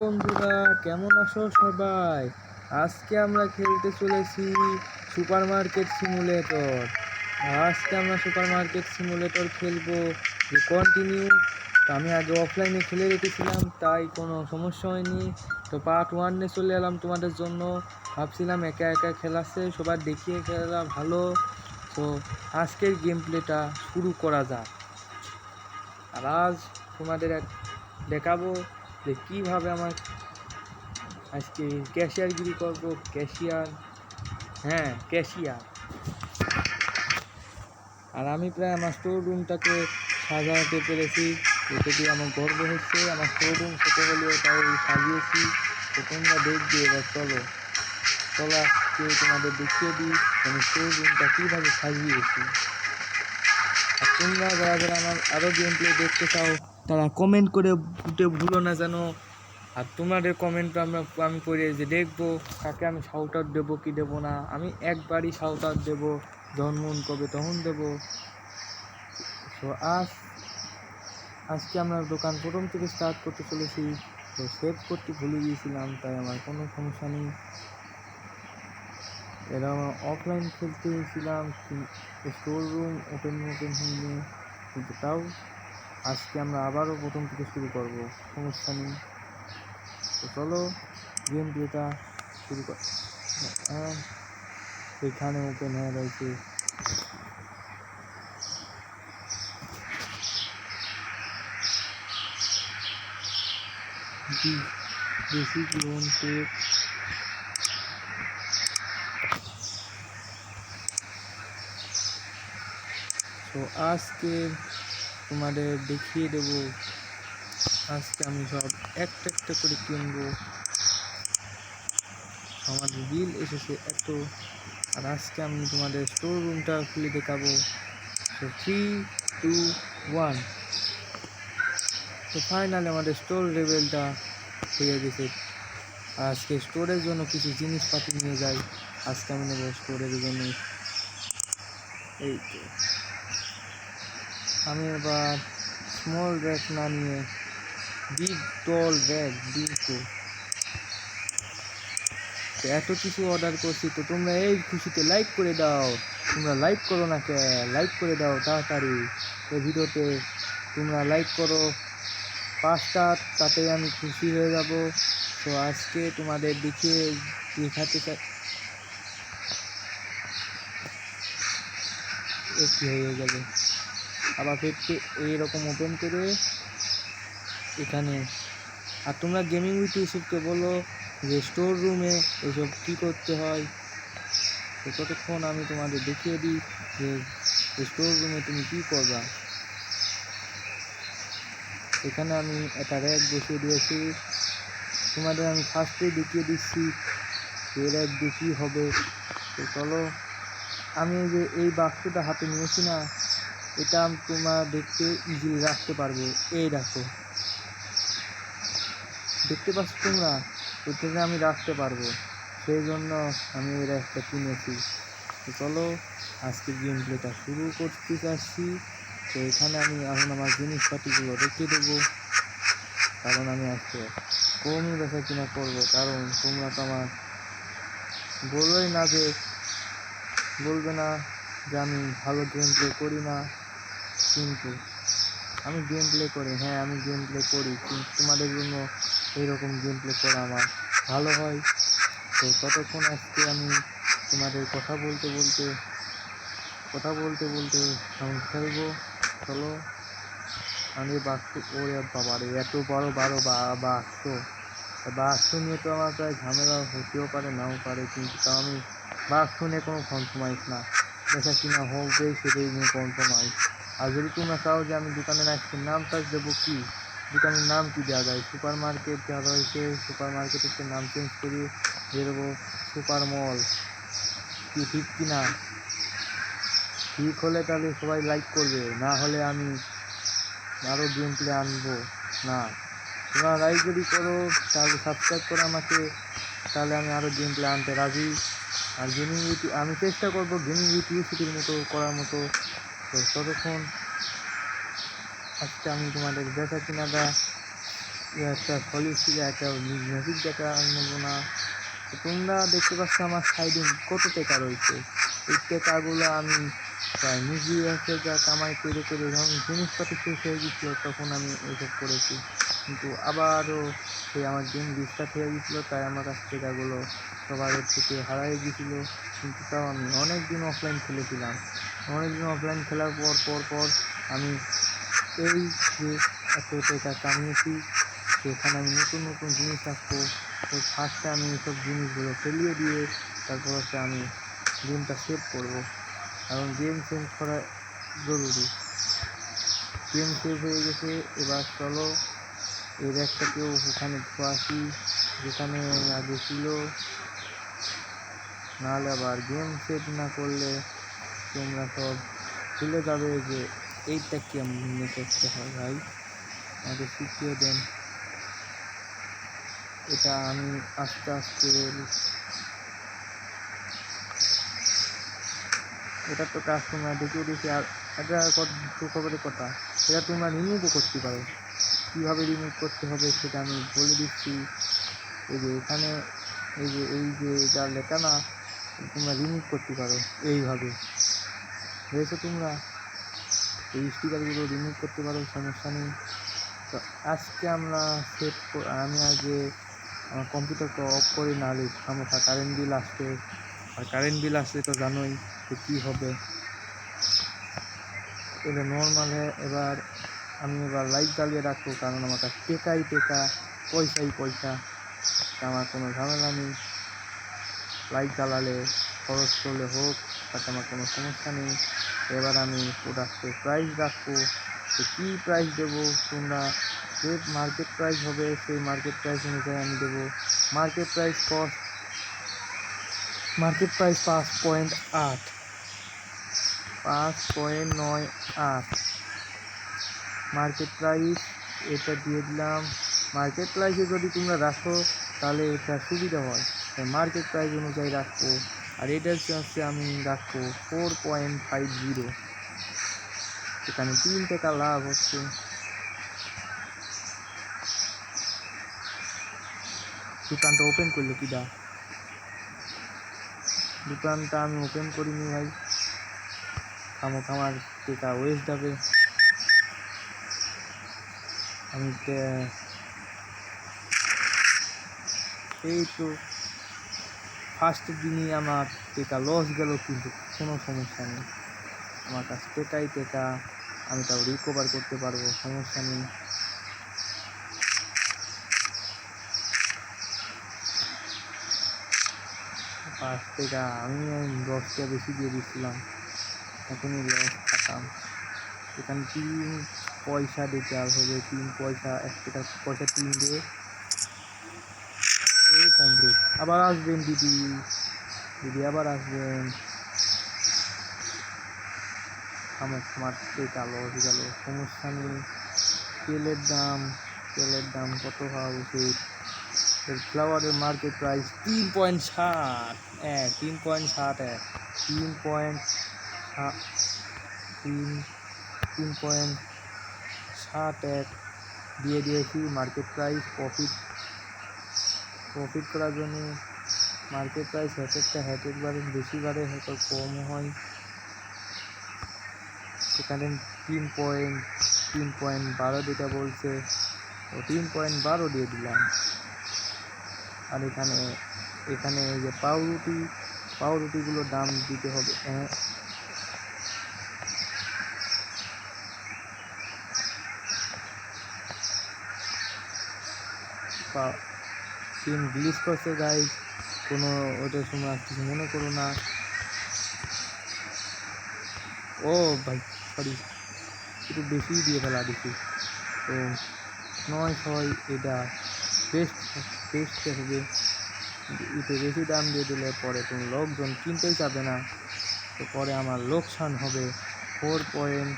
বন্ধুরা, কেমন আছো সবাই? আজকে আমরা খেলতে চলেছি সুপারমার্কেট সিমুলেটর। আজকে আমরা সুপারমার্কেট সিমুলেটর খেলবো যে কন্টিনিউ। তো আমি আগে অফলাইনে খেলে রেখেছিলাম, তাই কোনো সমস্যা হয়নি। তো পার্ট 1-এ চলে এলাম তোমাদের জন্য। ভাবছিলাম একা একা খেলাছে, সবার দেখিয়ে খেলা ভালো। তো আজকের গেম প্লেটা শুরু করা যাক। আর আজ তোমাদের দেখাবো যে কীভাবে আমার আজকে ক্যাশিয়ারগিরি করব। ক্যাশিয়ার। আর আমি প্রায় আমার স্টোর রুমটাকে সাজাতে পেরেছি, এতে দিয়ে আমার গর্ব হচ্ছে। আমার স্টোর রুম ছোটো হলেও তাও সাজিয়েছি। তো তোমরা দেখবে এবার। চলো আজকে তোমাদের দেখিয়ে দিই আমি স্টোর রুমটা কীভাবে সাজিয়েছি। আর তোমরা যারা আমার আরও গেম প্লে দেখতে চাও তারা কমেন্ট করে ভুলো না যেন। আর তোমাদের কমেন্ট আমি করে যে দেখবো কাকে আমি শাউট আউট দেবো কি দেবো না। আমি একবারই শাউট আউট দেবো, যখন মন করবে তখন দেবো। তো আজকে আমরা দোকান প্রথম থেকে স্টার্ট করতে চলেছি। তো সেভ করতে ভুলে গিয়েছিলাম, তাই আমার কোনো সমস্যা নেই। এরা অফলাইন খেলতে গেছিলাম, স্টোর রুম ওপেন হয়নি, কিন্তু তাও আজকে আমরা আবারও প্রথম থেকে শুরু করব, সমস্যা নেই। তো চলো গেম প্লেটা শুরু কর। এখানে ওপেন হয়ে রয়েছে। Basic loan take. তো আজকে তোমাদের দেখিয়ে দেব। আজকে আমি সব একটা একটা করে কিনবো। আমার বিল এসেছে এত। আর আজকে আমি তোমাদের স্টোর রুমটা খুলে দেখাবো। তো 3, 2, 1। তো ফাইনালি আমাদের স্টোর লেভেলটা হয়ে গেছে। আজকে স্টোরের জন্য কিছু জিনিসপাতি নিয়ে যাই। আজকে আমি নেব স্টোরের জন্য। এই তো আমি এবার স্মল ব্যাগ না নিয়ে বিগ টল ব্যাগ দুটো। এত কিছু অর্ডার করছি, তো তোমরা এই খুশিতে লাইক করে দাও। তোমরা লাইক করো না কে? লাইক করে দাও তাড়াতাড়ি। এই ভিডিওতে তোমরা লাইক করো 5টা, তাতে আমি খুশি হয়ে যাব। তো আজকে তোমাদের দেখাতে চাই। একটি হয়ে যাবে আবার ফেরতে এইরকম ওপেন করে এখানে। আর তোমরা গেমিং উইথ ইউসুফকে বলো যে স্টোর রুমে এসব কী করতে হয়। তো ততক্ষণ আমি তোমাদের দেখিয়ে দিই যে স্টোর রুমে তুমি কী করবা। এখানে আমি একটা র্যাক বসিয়ে দিয়েছি। তোমাদের আমি ফার্স্টেই দেখিয়ে দিচ্ছি যে র্যাক দিয়ে কী হবে। তো চলো, আমি যে এই বাক্সটা হাতে নিয়েছি না, এটা তোমরা দেখতে ইজিলি রাখতে পারবে। এই দেখো, দেখতে পাচ্ছ তোমরা? এটাকে আমি রাখতে পারবো, সেই জন্য আমি এই র্যাকটা কিনেছি। তো চলো আজকের গেম প্লেটা শুরু করতে চাচ্ছি। তো এখানে আমি এখন আমার জিনিসপাতিগুলো রেখে দেবো, কারণ আমি আজকে কমই বেচা কিনা করবো। কারণ তোমরা তো আমার বলবে না যে আমি ভালো গেম প্লে করি না, কিন্তু আমি গেম প্লে করি। হ্যাঁ, আমি গেম প্লে করি, কিন্তু তোমাদের জন্য এইরকম গেম প্লে করা আমার ভালো হয়। তো ততক্ষণ আজকে আমি তোমাদের কথা বলতে বলতে আমি খেলবো। চলো আমি বাক্স, ওরে বাবারে এত বড় বাক্স নিয়ে তো আমার প্রায় ঝামেলা হতেও পারে, নাও পারে, কিন্তু তাও আমি বাক্স নিয়ে কোনো কম্প্রোমাইজ না। বেচা কিনা হবে সেটাই নিয়ে কম্প্রোমাইজ। আর যদি তোমরা চাও যে আমি দোকানের আজকে নাম টাচ দেবো, কি দোকানের নাম কি দেওয়া যায়? সুপার মার্কেট দেওয়া রয়েছে, সুপার মার্কেটের নাম চেঞ্জ করে দিয়ে দেবো সুপার মল। কি ঠিক কিনা? ঠিক হলে তাহলে সবাই লাইক করবে, না হলে আমি আরও গেম প্লে আনবো না। তোমরা লাইক যদি করো, তাহলে সাবস্ক্রাইব করো আমাকে, তাহলে আমি আরও গেম প্লে আনতে রাজি। আর আমি চেষ্টা করবো গেমিং উইথ ইউসিটির মতো করার মতো। তো ততক্ষণ আজকে আমি তোমাদের বেচা কিনাটা একটা সলিড ছিল, একটা ম্যাজিক টাকা নেবো না। তো তোমরা দেখতে পাচ্ছ আমার সাইডে কত টাকা রয়েছে। এই টাকাগুলো আমি প্রায় মুভি যা কামাই করে করে যখন জিনিসপাতি শেষ হয়ে গেছিলো তখন আমি এসব করেছি। কিন্তু আবারও সেই আমার গেম রিস্টার্ট হয়ে গেছিলো, তাই আমার কাছ টাকাগুলো সবার থেকে হারাই গেছিলো। কিন্তু তাও আমি অনেক দিন অফলাইন খেলেছিলাম। অনেক দিন অফলাইন খেলার পর আমি এই যে এত টাকা কামিয়েছি, সেখানে আমি নতুন নতুন জিনিস আসবো। তো ফার্স্টে আমি এইসব জিনিসগুলো ফেলিয়ে দিয়ে তারপর হচ্ছে আমি গেমটা সেভ করবো, কারণ গেম চেঞ্জ করা জরুরি। গেম সেভ হয়ে গেছে, এবার চলো এই ব্যাগটাকেও ওখানে আসি যেখানে আগে ছিল, নাহলে আবার গেম সেভ না করলে তোমরা সব ভুলে যাবে যে এইটা কেমনে করতে হয়। ভাই আমাকে শিখিয়ে দেন। এটা আমি আস্তে আস্তে, এটা তো কাজ তোমরা দেখিয়ে দিয়েছি। আর একটা খবরের কথা, এটা তোমরা রিমুভও করতে পারো। কীভাবে রিমুভ করতে হবে সেটা আমি বলে দিচ্ছি। এই যে এখানে এই যে যা লেখা না, তোমরা রিমুভ করতে পারো এইভাবে। বুঝেছো তোমরা? এই স্টিকারগুলো রিমুভ করতে পারো, সমস্যা নেই। তো আজকে আমি আগে আমার কম্পিউটারটা অফ করি, নাহলে খামোখা কারেন্ট বিল আসবে। আর কারেন্ট বিল আসলে তো জানোই যে কী হবে। এটা নর্মাল। এবার আমি লাইট জ্বালিয়ে রাখবো, কারণ আমার কাছে টেকাই টেকা, পয়সাই পয়সা, আমার কোনো ঝামেলা নেই। লাইট জ্বালালে খরচ করলে হোক, তাতে আমার কোনো সমস্যা নেই। এবার আমি প্রোডাক্টের প্রাইস রাখবো, তো কী প্রাইস দেবো তোমরা যে মার্কেট প্রাইস হবে সেই মার্কেট প্রাইস অনুযায়ী আমি দেবো। মার্কেট প্রাইস 5.8, 5.98 মার্কেট প্রাইস, এটা দিয়ে দিলাম। মার্কেট প্রাইসে যদি তোমরা রাখো তাহলে এটা সুবিধা হয়, মার্কেট প্রাইস অনুযায়ী রাখবো। আর এটার হচ্ছে আমি রাখবো 4.50, এখানে 3 টাকা লাভ হচ্ছে। দোকানটা ওপেন করলো কিনা? দোকানটা আমি ওপেন করিনি ভাই, আমার টাকা ওয়েস্ট যাবে। আমি এই তো ফার্স্ট দিনই আমার টাকা লস গেল, কিন্তু কোনো সমস্যা নেই। আমার কাছে টেকাই টাকা, আমি তাও রিকভার করতে পারবো, সমস্যা নেই। 5 টাকা আমি 10 টাকা বেশি দিয়ে দিচ্ছিলাম, এখনই লস খাতাম। এখানে 3 পয়সা দিতে হবে, 3 পয়সা, 1 টাকা পয়সা 3 দিয়ে এই কমপ্লিট। আবার আসবেন দিদি আবার আসবেন। আমার টাকা লস গেল, সমস্যা নেই। তেলের দাম কত হওয়া উচিত? ফ্লাওয়ারের মার্কেট প্রাইস 3.61, 3.61 দিয়ে দিয়েছি মার্কেট প্রাইস। প্রফিট করার জন্য মার্কেট প্রাইস হ্যাটের বারে বেশি বারে, হয়তো কম হয়। এখানে 3.12 যেটা বলছে, ও 3.12 দিয়ে দিলাম। আর এখানে এই যে পাউরুটিগুলোর দাম দিতে হবে। সিম গ্লিচ করছে গাইজ, কোনো ওটার সময় কিছু মনে করো না। ও ভাই সরি, একটু বেশি দিয়ে ফেলা দিচ্ছি। তো 900 এটা বেস্ট হবে। একটু বেশি দাম দিয়ে দিলে পরে তুমি লোকজন কিনতেই চাবে না, তো পরে আমার লোকসান হবে। 4.18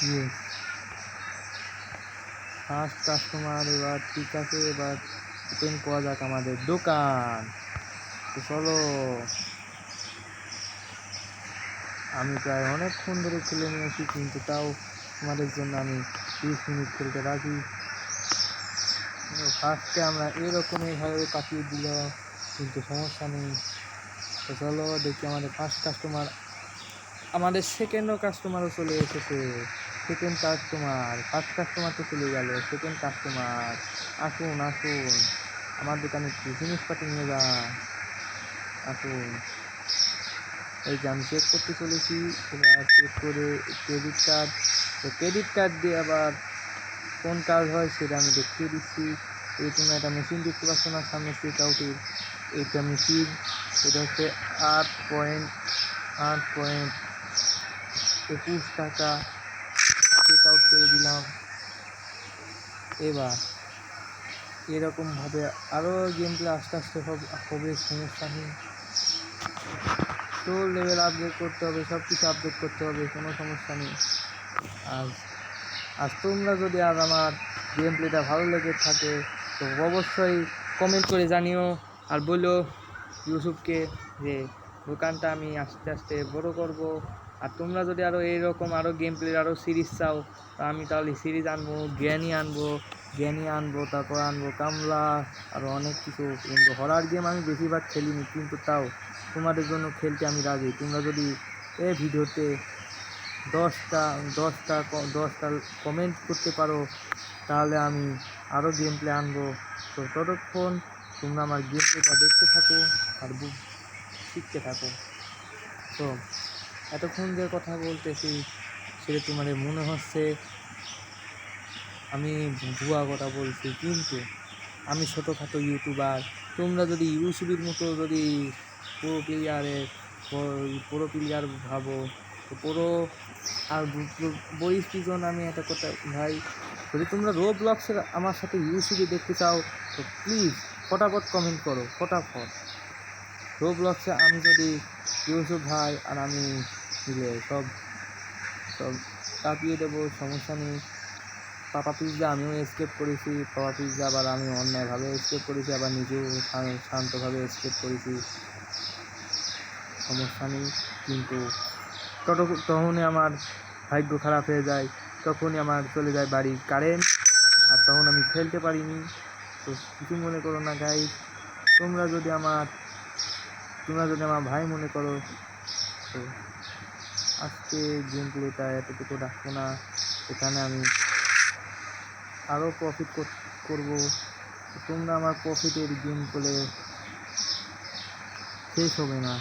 ইয়েস, ফার্স্ট কাস্টমার। এবার ঠিক আছে, এবার ওপেন করা যাক আমাদের দোকান। তো চলো, আমি প্রায় অনেকক্ষণ ধরে খেলে নিয়েছি, কিন্তু তাও তোমাদের জন্য আমি 30 মিনিট খেলতে রাজি। ফার্স্টে আমরা এরকমইভাবে কাটিয়ে দিলাম, কিন্তু সমস্যা নেই। তো চলো দেখি আমাদের ফার্স্ট কাস্টমার, আমাদের সেকেন্ডও কাস্টমারও চলে এসেছে। সেকেন্ড কাস্টমার, ফার্স্ট কাস্টমার তো চলে গেল, সেকেন্ড কাস্টমার আসুন আসুন, আমার দোকানে একটু জিনিসপাতি নিয়ে যান, আসুন। এই যে আমি চেক করতে চলেছি, এবার চেক করে ক্রেডিট কার্ড, তো ক্রেডিট কার্ড দিয়ে আবার কোন কাজ হয় সেটা আমি দেখিয়ে দিচ্ছি। এই তোমরা একটা মেশিন দেখতে পাচ্ছ না সামনে চেক আউটের, এইটা মেশিন, এটা হচ্ছে 8.21 টাকা চেক আউট করে দিলাম। এবার এরকমভাবে আরও গেম প্লে আস্তে আস্তে হবে, সমস্যা নেই। তো লেভেল আপডেট করতে হবে, সব কিছু আপডেট করতে হবে, কোনো সমস্যা নেই। আর তোমরা যদি আর আমার গেম প্লেটা ভালো লেগে থাকে তো অবশ্যই কমেন্ট করে জানিও, আর বলো ইউটিউবকে যে দোকানটা আমি আস্তে আস্তে বড় করব। আর তোমরা যদি আরও এইরকম আরও গেম প্লের আরও সিরিজ চাও, তো আমি তাহলে সিরিজ আনবো, জ্ঞানী আনবো, তারপর আনবো কামলা, আরও অনেক কিছু। কিন্তু হরার গেম আমি বেশিরভাগ খেলিনি, কিন্তু তাও তোমাদের জন্য খেলতে আমি রাজি। তোমরা যদি এই ভিডিওতে 10টা কমেন্ট করতে পারো, তাহলে আমি আরও গেম প্লে আনবো। তো ততক্ষণ তোমরা আমার গেম প্লেটা দেখতে থাকো আর শিখতে থাকো। তো এতক্ষণ যে কথা বলতেছি সেটা তোমাদের মনে হচ্ছে আমি ভুয়া কথা বলছি, কিন্তু আমি ছোটোখাটো ইউটিউবার। তোমরা যদি ইউটিউবের মতো যদি প্রো প্লেয়ার ভাবো, তো প্রো আর বইস পিজন, আমি একটা কথা ভাই, যদি তোমরা রোবলক্সের আমার সাথে ইউটিউবে দেখতে চাও তো প্লিজ ফটাফট কমেন্ট করো, ফটাফট। রোবলক্সে আমি যদি ইউটিউব ভাই আর আমি মিলে সব কাঁপিয়ে দেবো, সমস্যা নেই। পাপা পিৎজা আমিও এসকেপ করেছি, পাপা পিৎজা আবার আমি অন্যায়ভাবে এসকেপ করেছি, আবার নিজেও শান্তভাবে এসকেপ করেছি, সমস্যা নেই। কিন্তু তখনই আমার ভাগ্য খারাপ হয়ে যায়, তখনই আমার চলে যায় বাড়ির কারেন্ট, আর তখন আমি খেলতে পারিনি। তো কিছু মনে করো না গাইস, তোমরা যদি আমার ভাই মনে করো, তো আজকে গেম প্লেটা এতটুকু রাখবো না, এখানে আমি আরও প্রফিট করবো। তোমরা আমার প্রফিটের গেম প্লে শেষ হবে না।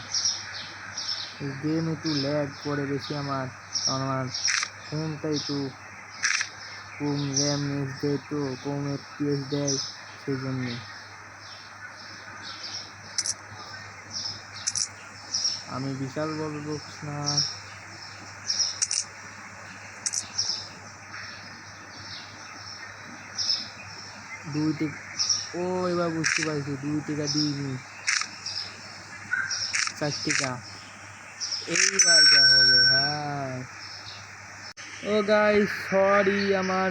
এই গেম একটু ল্যাগ করে বেশি আমার, কারণ আমার ফোনটা একটু কম র্যাম এস দেয়, তো কম FPS দেয়, সেই জন্যে। আমি বিশাল বড় লোক না, ও এবার বুঝতে পারছি, 2 টাকা দিইনি, 4 টাকা, এইবার যা হবে ভাই। ও গাইস সরি, আমার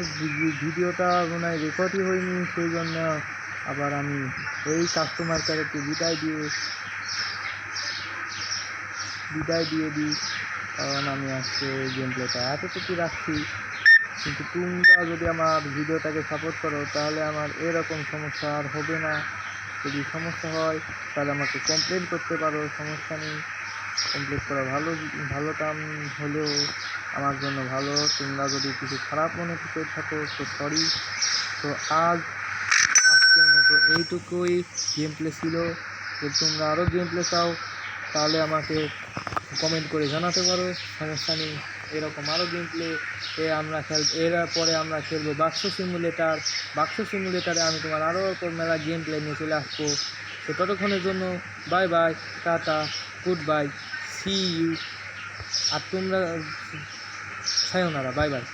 ভিডিওটা মনে হয় রেকর্ডই হয়নি, সেই জন্য আবার আমি এই কাস্টমার কেয়ারকে বিদায় দিয়ে দিই, কারণ আমি আজকে গেম প্লেটা এতটুকু রাখছি। কিন্তু তোমরা যদি আমার ভিডিওটাকে সাপোর্ট করো, তাহলে আমার এরকম সমস্যা আর হবে না। যদি সমস্যা হয় তাহলে আমাকে কমপ্লেন করতে পারো, সমস্যা নেই। কমপ্লিট করা ভালো কাম হলেও আমার জন্য ভালো। তোমরা যদি কিছু খারাপ মনে করে থাকো তো সরি। তো আজকের মতো এইটুকুই গেম প্লে ছিল। যদি তোমরা আরও গেম প্লে চাও তাহলে আমাকে কমেন্ট করে জানাতে পারো, সমস্যা নেই। এরকম আরও গেম প্লে এর পরে আমরা খেলবো বাক্স সিমুলেটারে আমি তোমার আরও মেলা গেম প্লে নিয়ে চলে আসবো। তো ততক্ষণের জন্য bye bye, tata, goodbye, see you. আর তোমরা সায়োনারা, বাই বাই।